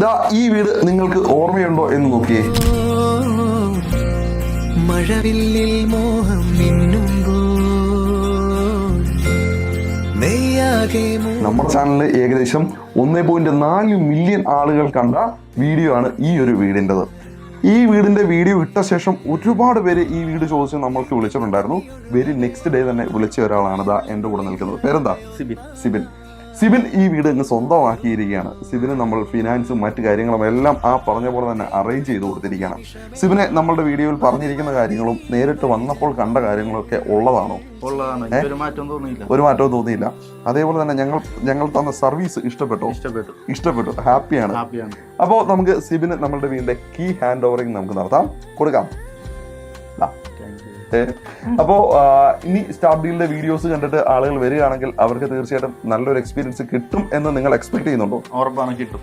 ദാ ഈ വീട് നിങ്ങൾക്ക് ഓർമ്മയുണ്ടോ എന്ന് നോക്കിയേ. മഴവില്ലിൽ മോഹം നമ്മുടെ ചാനലിൽ ഏകദേശം 1.4 മില്യൺ ആളുകൾ കണ്ട വീഡിയോ ആണ് ഈ ഒരു വീടിൻ്റെത്. ഈ വീടിന്റെ വീഡിയോ ഇട്ട ശേഷം ഒരുപാട് പേര് ഈ വീട് ചോദിച്ച് നമ്മൾക്ക് വിളിച്ചിട്ടുണ്ടായിരുന്നു. വെരി നെക്സ്റ്റ് ഡേ തന്നെ വിളിച്ച ഒരാളാണ് ദാ എൻ്റെ കൂടെ നിൽക്കുന്നത്. പേരെന്താ? സിബിൻ ഈ വീട് ഇങ്ങ് സ്വന്തമാക്കിയിരിക്കുകയാണ്. സിബിന് നമ്മൾ ഫിനാൻസും മറ്റു കാര്യങ്ങളും എല്ലാം ആ പറഞ്ഞ പോലെ തന്നെ അറേഞ്ച് ചെയ്ത് കൊടുത്തിരിക്കുകയാണ്. സിബിനെ നമ്മളുടെ വീഡിയോയിൽ പറഞ്ഞിരിക്കുന്ന കാര്യങ്ങളും നേരിട്ട് വന്നപ്പോൾ കണ്ട കാര്യങ്ങളൊക്കെ ഉള്ളതാണോ? ഒരു മാറ്റവും തോന്നിയില്ല. അതേപോലെ തന്നെ ഞങ്ങൾ തന്ന സർവീസ് ഇഷ്ടപ്പെട്ടു, ഹാപ്പിയാണ്. അപ്പോൾ നമുക്ക് സിബിന് നമ്മളുടെ വീടിന്റെ കീ ഹാൻഡ് ഓവറിങ് നമുക്ക് കൊടുക്കാം. അപ്പോൾ ഇനി സ്റ്റാർ ഡീലിന്റെ വീഡിയോസ് കണ്ടിട്ട് ആളുകൾ വരികയാണെങ്കിൽ അവർക്ക് തീർച്ചയായിട്ടും നല്ലൊരു എക്സ്പീരിയൻസ് കിട്ടും എന്ന് നിങ്ങൾ എക്സ്പെക്ട് ചെയ്യുന്നുണ്ടോ? ഉറപ്പാണ്, കിട്ടും.